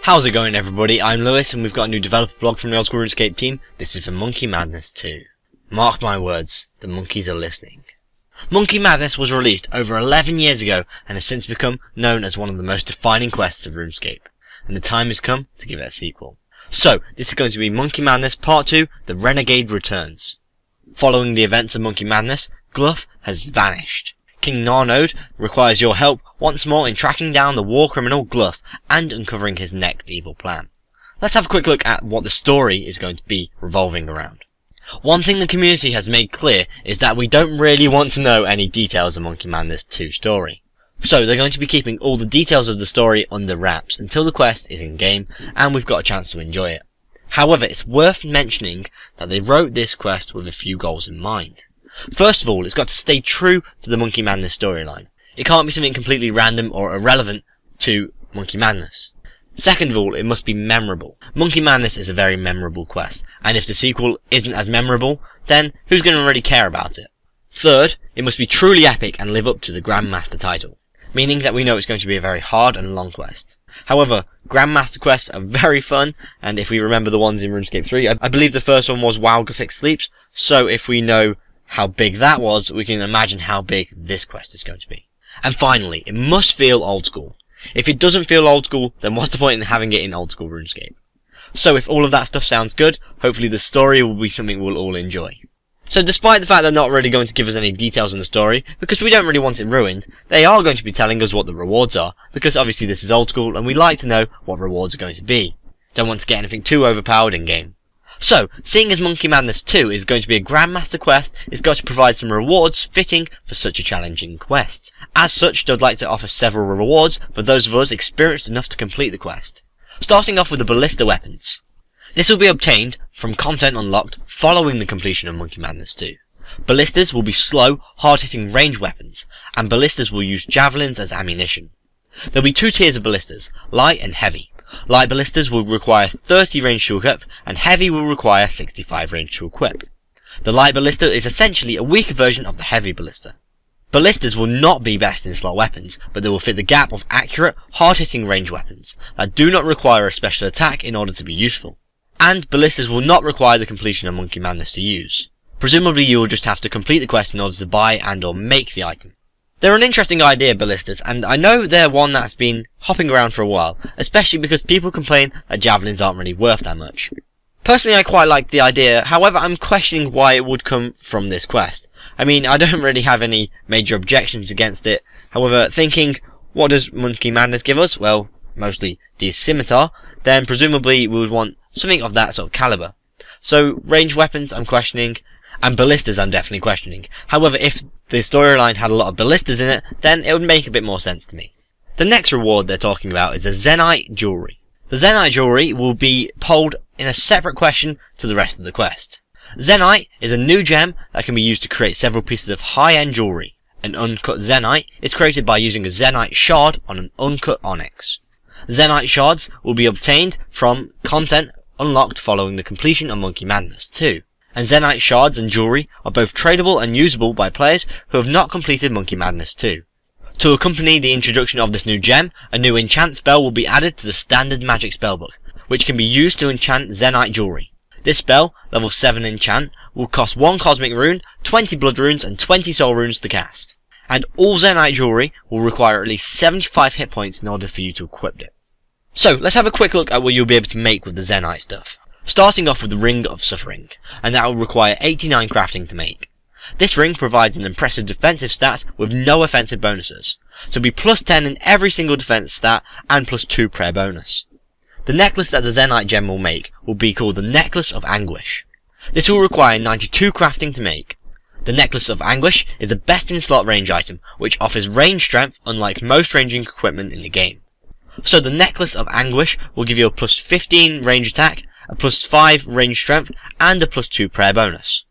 How's it going, everybody? I'm Lewis and we've got a new developer blog from the Old School RuneScape team. This is for Monkey Madness 2. Mark my words, the monkeys are listening. Monkey Madness was released over 11 years ago and has since become known as one of the most defining quests of RuneScape. And the time has come to give it a sequel. So, this is going to be Monkey Madness Part 2, The Renegade Returns. Following the events of Monkey Madness, Gluff has vanished. King Narnode requires your help once more in tracking down the war criminal Gluff and uncovering his next evil plan. Let's have a quick look at what the story is going to be revolving around. One thing the community has made clear is that we don't really want to know any details of Monkey Madness 2 story. So they're going to be keeping all the details of the story under wraps until the quest is in game and we've got a chance to enjoy it. However, it's worth mentioning that they wrote this quest with a few goals in mind. First of all, it's got to stay true to the Monkey Madness storyline. It can't be something completely random or irrelevant to Monkey Madness. Second of all, it must be memorable. Monkey Madness is a very memorable quest, and if the sequel isn't as memorable, then who's going to really care about it? Third, it must be truly epic and live up to the Grandmaster title, meaning that we know it's going to be a very hard and long quest. However, Grandmaster quests are very fun, and if we remember the ones in RuneScape 3, I believe the first one was While Gothic Sleeps, so if we know how big that was, we can imagine how big this quest is going to be. And finally, it must feel old school. If it doesn't feel old school, then what's the point in having it in Old School RuneScape? So if all of that stuff sounds good, hopefully the story will be something we'll all enjoy. So despite the fact they're not really going to give us any details on the story, because we don't really want it ruined, they are going to be telling us what the rewards are, because obviously this is old school and we like to know what rewards are going to be. Don't want to get anything too overpowered in game. So, seeing as Monkey Madness 2 is going to be a Grandmaster quest, it's got to provide some rewards fitting for such a challenging quest. As such, they'd like to offer several rewards for those of us experienced enough to complete the quest. Starting off with the Ballista weapons. This will be obtained from content unlocked following the completion of Monkey Madness 2. Ballistas will be slow, hard-hitting range weapons, and ballistas will use javelins as ammunition. There'll be two tiers of ballistas, light and heavy. Light ballistas will require 30 range to equip, and heavy will require 65 range to equip. The light ballista is essentially a weaker version of the heavy ballista. Ballistas will not be best in slot weapons, but they will fit the gap of accurate, hard-hitting range weapons that do not require a special attack in order to be useful. And ballistas will not require the completion of Monkey Madness to use. Presumably you will just have to complete the quest in order to buy and or make the item. They're an interesting idea, ballistas, and I know they're one that's been hopping around for a while, especially because people complain that javelins aren't really worth that much. Personally, I quite like the idea, however I'm questioning why it would come from this quest. I mean, I don't really have any major objections against it, however, thinking, what does Monkey Madness give us? Well, mostly the scimitar, then presumably we would want something of that sort of caliber. So, range weapons I'm questioning, and ballistas I'm definitely questioning. However, if the storyline had a lot of ballistas in it, then it would make a bit more sense to me. The next reward they're talking about is the Zenyte Jewelry. The Zenyte Jewelry will be polled in a separate question to the rest of the quest. Zenyte is a new gem that can be used to create several pieces of high-end jewelry. An uncut Zenyte is created by using a Zenyte shard on an uncut onyx. Zenyte shards will be obtained from content unlocked following the completion of Monkey Madness 2. And Zenyte shards and jewelry are both tradable and usable by players who have not completed Monkey Madness 2. To accompany the introduction of this new gem, a new enchant spell will be added to the standard magic spellbook, which can be used to enchant Zenyte jewelry. This spell, level 7 enchant, will cost 1 cosmic rune, 20 blood runes and 20 soul runes to cast. And all Zenyte jewelry will require at least 75 hit points in order for you to equip it. So, let's have a quick look at what you'll be able to make with the Zenyte stuff. Starting off with the Ring of Suffering, and that will require 89 crafting to make. This ring provides an impressive defensive stat with no offensive bonuses, so it'll be plus 10 in every single defense stat and plus 2 prayer bonus. The necklace that the Zenyte gem will make will be called the Necklace of Anguish. This will require 92 crafting to make. The Necklace of Anguish is the best in slot range item, which offers range strength unlike most ranging equipment in the game. So the Necklace of Anguish will give you a plus 15 range attack, a plus 5 range strength, and a plus 2 prayer bonus.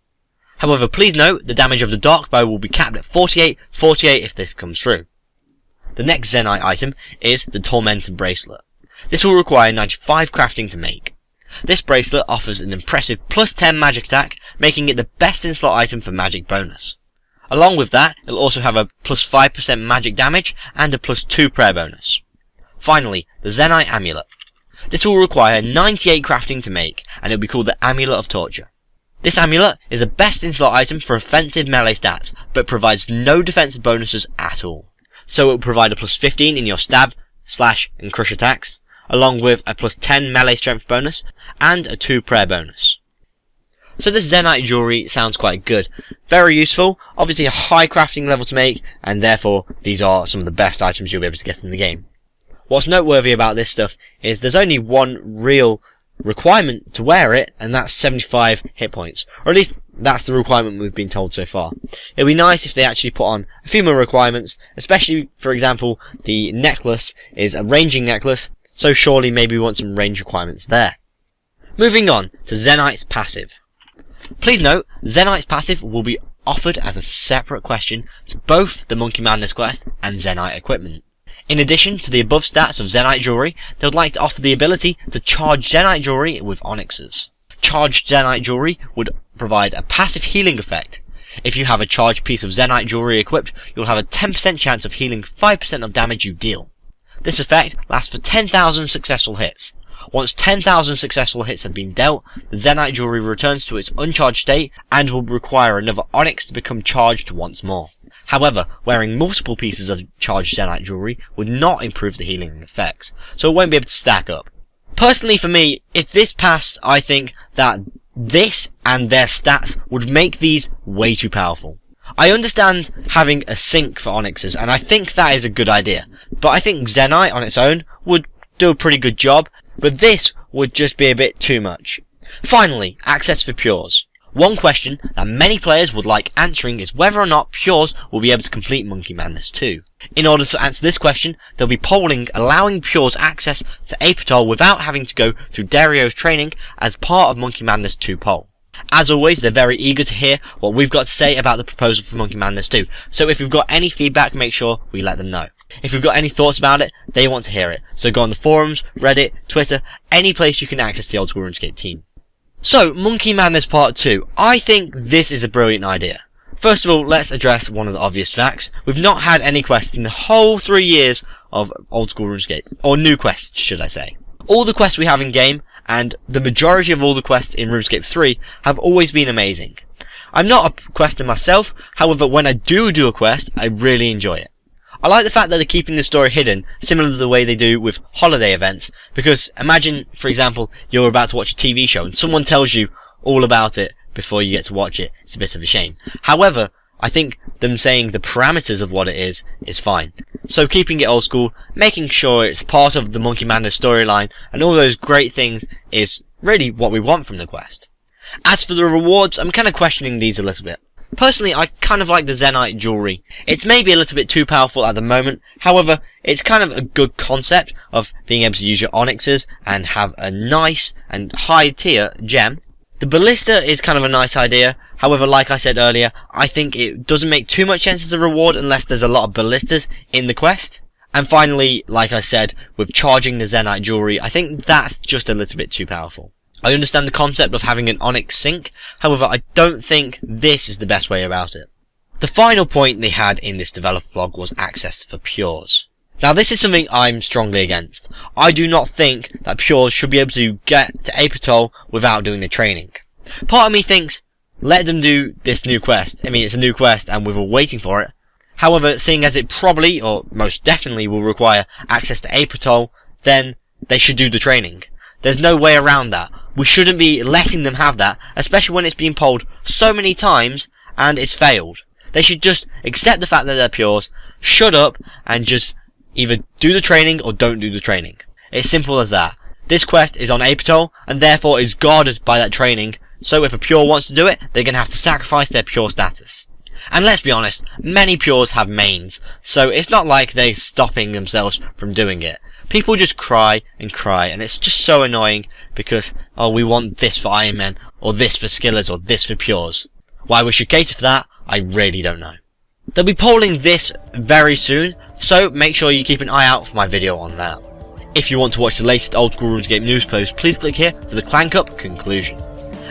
However, please note, the damage of the dark bow will be capped at 48 if this comes through. The next Zenyte item is the Tormented Bracelet. This will require 95 crafting to make. This bracelet offers an impressive plus 10 magic attack, making it the best in slot item for magic bonus. Along with that, it'll also have a plus 5% magic damage and a plus 2 prayer bonus. Finally, the Zenyte Amulet. This will require 98 crafting to make, and it will be called the Amulet of Torture. This amulet is a best in slot item for offensive melee stats, but provides no defensive bonuses at all. So it will provide a plus 15 in your stab, slash and crush attacks, along with a plus 10 melee strength bonus, and a 2 prayer bonus. So this Zenyte jewelry sounds quite good. Very useful, obviously a high crafting level to make, and therefore these are some of the best items you'll be able to get in the game. What's noteworthy about this stuff is there's only one real requirement to wear it, and that's 75 hit points. Or at least that's the requirement we've been told so far. It'd be nice if they actually put on a few more requirements, especially, for example, the necklace is a ranging necklace, so surely maybe we want some range requirements there. Moving on to Zenyte's passive. Please note, Zenyte's passive will be offered as a separate question to both the Monkey Madness quest and Zenyte equipment. In addition to the above stats of Zenyte jewelry, they would like to offer the ability to charge Zenyte jewelry with onyxes. Charged Zenyte jewelry would provide a passive healing effect. If you have a charged piece of Zenyte jewelry equipped, you'll have a 10% chance of healing 5% of damage you deal. This effect lasts for 10,000 successful hits. Once 10,000 successful hits have been dealt, the Zenyte jewelry returns to its uncharged state and will require another onyx to become charged once more. However, wearing multiple pieces of charged Zenyte jewelry would not improve the healing effects, so it won't be able to stack up. Personally for me, if this passed, I think that this and their stats would make these way too powerful. I understand having a sink for onyxes, and I think that is a good idea, but I think Zenyte on its own would do a pretty good job, but this would just be a bit too much. Finally, access for Pures. One question that many players would like answering is whether or not Pures will be able to complete Monkey Madness 2. In order to answer this question, they'll be polling allowing Pures access to Apatol without having to go through Dario's training as part of Monkey Madness 2 poll. As always, they're very eager to hear what we've got to say about the proposal for Monkey Madness 2, so if you've got any feedback, make sure we let them know. If you've got any thoughts about it, they want to hear it, so go on the forums, Reddit, Twitter, any place you can access the Old School RuneScape team. So, Monkey Madness Part 2. I think this is a brilliant idea. First of all, let's address one of the obvious facts. We've not had any quests in the whole 3 years of Old School RuneScape. Or new quests, should I say. All the quests we have in game, and the majority of all the quests in RuneScape 3, have always been amazing. I'm not a quester myself, however when I do a quest, I really enjoy it. I like the fact that they're keeping the story hidden, similar to the way they do with holiday events, because imagine, for example, you're about to watch a TV show and someone tells you all about it before you get to watch it. It's a bit of a shame. However, I think them saying the parameters of what it is fine. So keeping it old school, making sure it's part of the Monkey Madness storyline, and all those great things is really what we want from the quest. As for the rewards, I'm kind of questioning these a little bit. Personally, I kind of like the Zenyte jewelry. It's maybe a little bit too powerful at the moment, however, it's kind of a good concept of being able to use your onyxes and have a nice and high tier gem. The ballista is kind of a nice idea, however, like I said earlier, I think it doesn't make too much sense as a reward unless there's a lot of ballistas in the quest. And finally, like I said, with charging the Zenyte jewelry, I think that's just a little bit too powerful. I understand the concept of having an onyx sink, however I don't think this is the best way about it. The final point they had in this developer blog was access for Pures. Now this is something I'm strongly against. I do not think that Pures should be able to get to Apatol without doing the training. Part of me thinks, let them do this new quest. I mean, it's a new quest and we're all waiting for it. However, seeing as it probably, or most definitely will require access to Apatol, then they should do the training. There's no way around that. We shouldn't be letting them have that, especially when it's been polled so many times and it's failed. They should just accept the fact that they're Pures, shut up, and just either do the training or don't do the training. It's simple as that. This quest is on Apatol and therefore is guarded by that training, so if a Pure wants to do it, they're going to have to sacrifice their Pure status. And let's be honest, many Pures have mains, so it's not like they're stopping themselves from doing it. People just cry, and it's just so annoying because, oh, we want this for Iron Men, or this for Skillers, or this for Pures. Why we should cater for that, I really don't know. They'll be polling this very soon, so make sure you keep an eye out for my video on that. If you want to watch the latest Old School RuneScape news post, please click here for the Clank Up conclusion.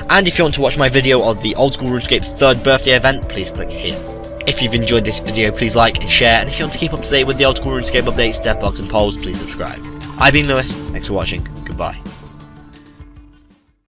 And if you want to watch my video of the Old School RuneScape 3rd birthday event, please click here. If you've enjoyed this video, please like and share, and if you want to keep up to date with the Old School RuneScape updates, DevBlogs and polls, please subscribe. I've been Lewis, thanks for watching, goodbye.